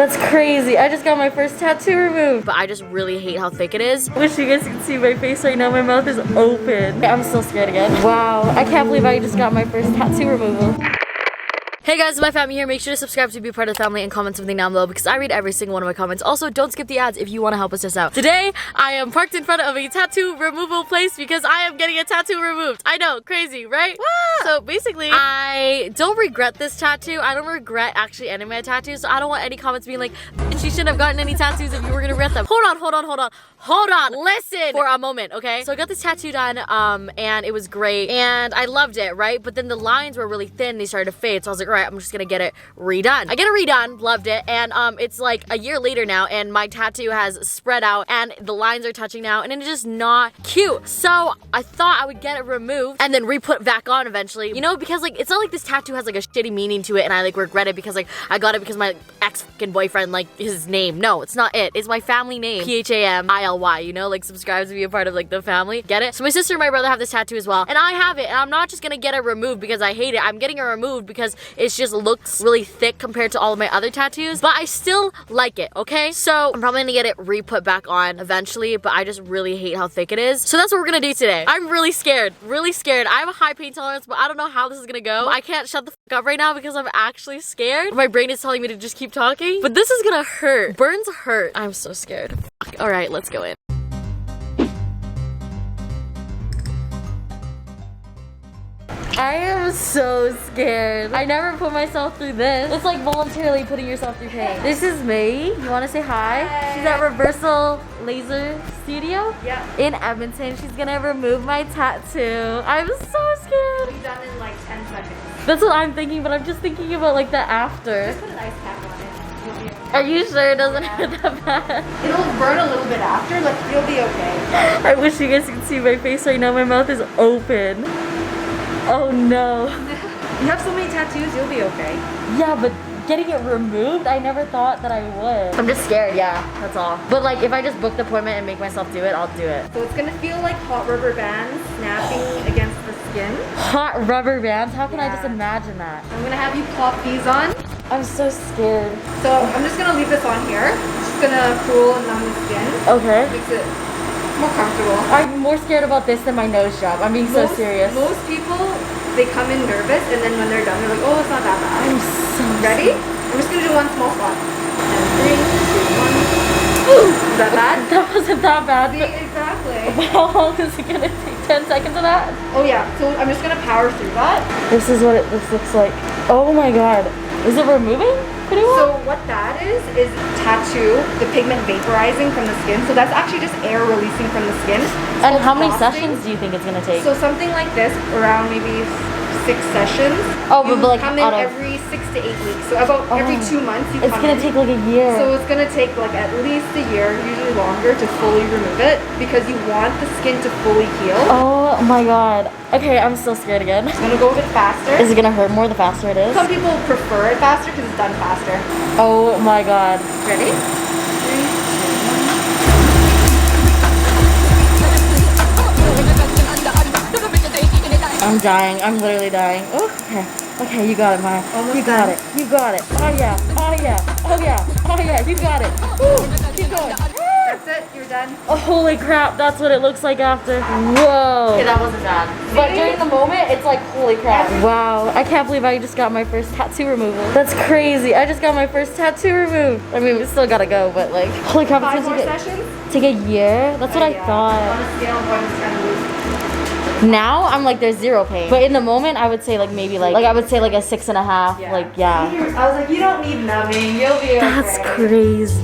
That's crazy. I just got my first tattoo removed. But I just really hate how thick it is. Wish you guys could see my face right now. My mouth is open. I'm still scared again. Wow. I can't believe I just got my first tattoo removal. Hey guys, my family here. Make sure to subscribe to be part of the family and comment something down below because I read every single one of my comments. Also, don't skip the ads if you want to help us out. Today, I am parked in front of a tattoo removal place because I am getting a tattoo removed. I know, crazy, right? So basically, I don't regret this tattoo. I don't regret actually ending my tattoos. So I don't want any comments being like, she shouldn't have gotten any tattoos if you were gonna regret them. Hold on, listen for a moment, okay? So I got this tattoo done, and it was great, and I loved it, right? But then the lines were really thin, they started to fade, so I was like, all right, I'm just gonna get it redone. I get it redone, loved it, and it's like a year later now, and my tattoo has spread out, and the lines are touching now, and it's just not cute. So I thought I would get it removed, and then re-put back on eventually, you know, because like, it's not like this tattoo has like a shitty meaning to it, and I like regret it because like, I got it because my ex-boyfriend, like, his name. No, it's not it. It's my family name, P-H-A-M-I-L-Y, you know, like subscribe to be a part of like the family. Get it? So my sister and my brother have this tattoo as well, and I have it, and I'm not just gonna get it removed because I hate it. I'm getting it removed because it just looks really thick compared to all of my other tattoos, but I still like it, okay? So I'm probably gonna get it re-put back on eventually, but I just really hate how thick it is. So that's what we're gonna do today. I'm really scared, really scared. I have a high pain tolerance, but I don't know how this is gonna go. I can't shut the fuck up right now because I'm actually scared. My brain is telling me to just keep talking, but this is gonna hurt. Burns hurt. I'm so scared. Fuck. All right, let's go in. I am so scared. I never put myself through this. It's like voluntarily putting yourself through pain. This is May. You want to say hi? Hi. She's at Reversal Laser Studio? Yeah. In Edmonton. She's gonna remove my tattoo. I'm so scared. It'll be done in like 10 seconds. That's what I'm thinking, but I'm just thinking about like the after. Just put an ice pack on it. You'll be okay. Are you sure it doesn't hurt that bad? It'll burn a little bit after, but you'll be okay. I wish you guys could see my face right now. My mouth is open. Oh no. You have so many tattoos, you'll be okay. Yeah, but getting it removed, I never thought that I would. I'm just scared, yeah, that's all. But like, if I just book the appointment and make myself do it, I'll do it. So it's gonna feel like hot rubber bands snapping against the skin. Hot rubber bands? How can I just imagine that? I'm gonna have you plop these on. I'm so scared. So I'm just gonna leave this on here. It's just gonna cool and numb the skin. Okay. Makes it more comfortable. I'm more scared about this than my nose job. I'm being so serious. Most people, they come in nervous, and then when they're done, they're like, oh, it's not that bad. I'm so ready? I'm just gonna do one small spot. And 3, 2, 1. Ooh, is that bad? That wasn't that bad. See, exactly. How long is it gonna take? 10 seconds of that? Oh yeah, so I'm just gonna power through that. This is what this looks like. Oh my god. Is it removing? Pretty well? So what that is tattoo, the pigment vaporizing from the skin. So that's actually just air releasing from the skin. And how many sessions do you think it's gonna take? So something like this, around maybe 6 sessions. Oh, but like come in every 6 to 8 weeks. So about every 2 months you come in. It's gonna take like a year. So it's gonna take like at least a year, usually longer, to fully remove it because you want the skin to fully heal. Oh my god. Okay, I'm still scared again. I'm gonna go a bit faster. Is it gonna hurt more the faster it is? Some people prefer it faster because it's done faster. Oh my god. Ready? 3, 2, 1. I'm dying. I'm literally dying. Oh, okay. Okay, you got it, Maya. You got it. You got it. Oh yeah. Oh yeah. Oh yeah. Oh yeah. You got it. Woo. Keep going. That's it. You're done. Oh, holy crap. That's what it looks like after. Whoa. Okay, that wasn't bad. But during the moment, it's like, holy crap. Wow. I can't believe I just got my first tattoo removal. That's crazy. I just got my first tattoo removed. I mean, we still gotta go, but like, holy crap. 5 more sessions? Take a year? That's what I thought. On a scale of 1 to 10 weeks. Now I'm like, there's zero pain, but in the moment I would say like maybe like I would say like a 6.5. Yeah. Like yeah. I was like, you don't need numbing, you'll be okay. That's crazy.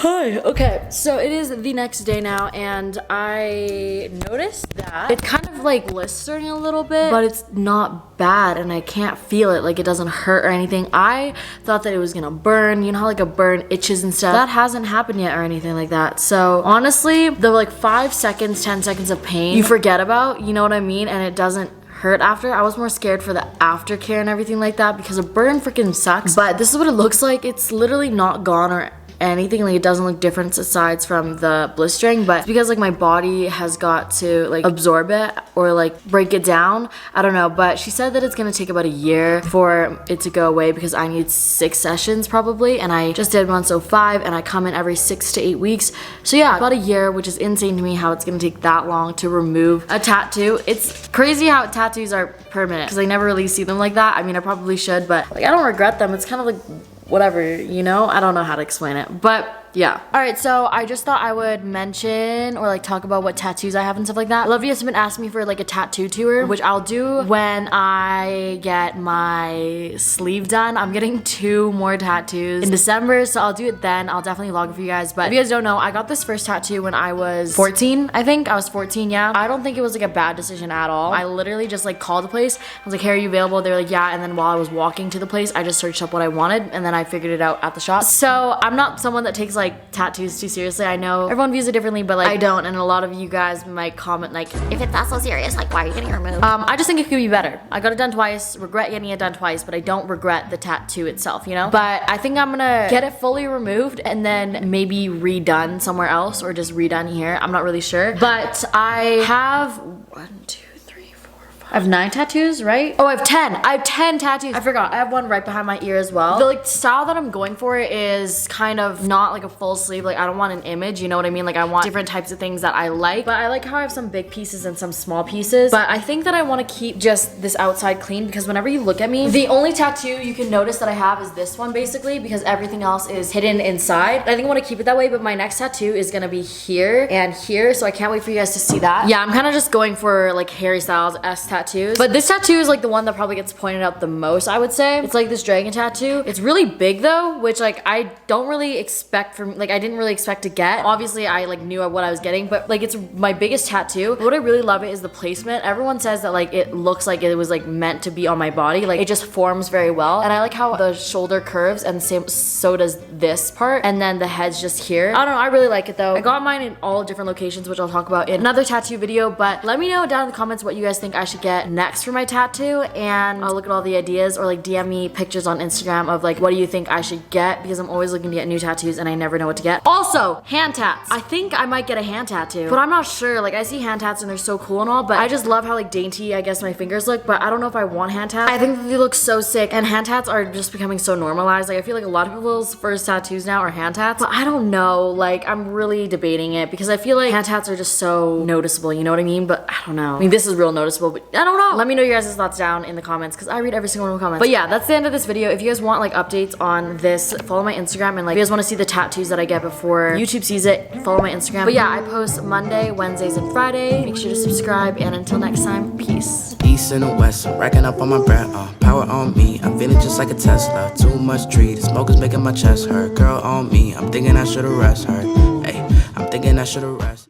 Hi, okay, so it is the next day now, and I noticed that it's kind of like blistering a little bit, but it's not bad, and I can't feel it, like it doesn't hurt or anything. I thought that it was gonna burn, you know how like a burn itches and stuff? That hasn't happened yet or anything like that. So honestly, the like 5 seconds, 10 seconds of pain, you forget about, you know what I mean? And it doesn't hurt after. I was more scared for the aftercare and everything like that because a burn freaking sucks, but this is what it looks like. It's literally not gone or anything. Like, it doesn't look different aside from the blistering, but it's because like my body has got to like absorb it or like break it down. I don't know, but she said that it's gonna take about a year for it to go away because I need 6 sessions probably, and I just did one, so 5, and I come in every 6 to 8 weeks. So yeah, about a year, which is insane to me how it's gonna take that long to remove a tattoo. It's crazy how tattoos are permanent because I never really see them like that. I mean, I probably should, but like I don't regret them. It's kind of like whatever, you know? I don't know how to explain it, but yeah. All right, so I just thought I would mention or like talk about what tattoos I have and stuff like that. Olivia has been asking me for like a tattoo tour, which I'll do when I get my sleeve done. I'm getting 2 more tattoos in December, so I'll do it then. I'll definitely vlog for you guys. But if you guys don't know, I got this first tattoo when I was 14, I think. I was 14, yeah. I don't think it was like a bad decision at all. I literally just like called the place. I was like, hey, are you available? They were like, yeah. And then while I was walking to the place, I just searched up what I wanted and then I figured it out at the shop. So I'm not someone that takes like tattoos too seriously. I know everyone views it differently, but like I don't, and a lot of you guys might comment like, if it's that so serious, like why are you getting it removed? I just think it could be better. I got it done twice, regret getting it done twice, but I don't regret the tattoo itself, you know? But I think I'm gonna get it fully removed and then maybe redone somewhere else or just redone here. I'm not really sure. But I have 1, 2, 3, 4, 5. I have 9 tattoos, right? Oh, I have 10. I have 10 tattoos. I forgot. I have one right behind my ear as well. The like style that I'm going for is kind of not like a full sleeve. Like I don't want an image, you know what I mean? Like I want different types of things that I like. But I like how I have some big pieces and some small pieces. But I think that I want to keep just this outside clean because whenever you look at me, the only tattoo you can notice that I have is this one basically because everything else is hidden inside. I think I want to keep it that way, but my next tattoo is gonna be here and here. So I can't wait for you guys to see that. Yeah, I'm kind of just going for like Harry Styles S tattoos. But this tattoo is like the one that probably gets pointed out the most, I would say. It's like this dragon tattoo. It's really big though, which like I don't really expect from, like I didn't really expect to get. Obviously I like knew what I was getting, but like it's my biggest tattoo. What I really love it is the placement. Everyone says that like it looks like it was like meant to be on my body. Like it just forms very well. And I like how the shoulder curves and so does this part. And then the head's just here. I don't know, I really like it though. I got mine in all different locations, which I'll talk about in another tattoo video, but let me know down in the comments what you guys think I should get next for my tattoo, and I'll look at all the ideas or like DM me pictures on Instagram of like what do you think I should get, because I'm always looking to get new tattoos and I never know what to get. Also, hand tats. I think I might get a hand tattoo, but I'm not sure. Like I see hand tats and they're so cool and all, but I just love how like dainty I guess my fingers look, but I don't know if I want hand tats. I think that they look so sick, and hand tats are just becoming so normalized. Like I feel like a lot of people's first tattoos now are hand tats, but I don't know, like I'm really debating it because I feel like hand tats are just so noticeable, you know what I mean? But I don't know. I mean, this is real noticeable, but I don't know. Let me know your guys' thoughts down in the comments because I read every single one of the comments. But yeah, that's the end of this video. If you guys want like updates on this, follow my Instagram, and like if you guys want to see the tattoos that I get before YouTube sees it, follow my Instagram. But yeah, I post Monday, Wednesdays, and Friday. Make sure to subscribe, and until next time, peace. East and the west, I'm racking up on my bread, power on me, I'm feeling just like a Tesla. Too much tree, the smoke is making my chest hurt. Girl on me, I'm thinking I should've rest her. Hey, I'm thinking I should've rest.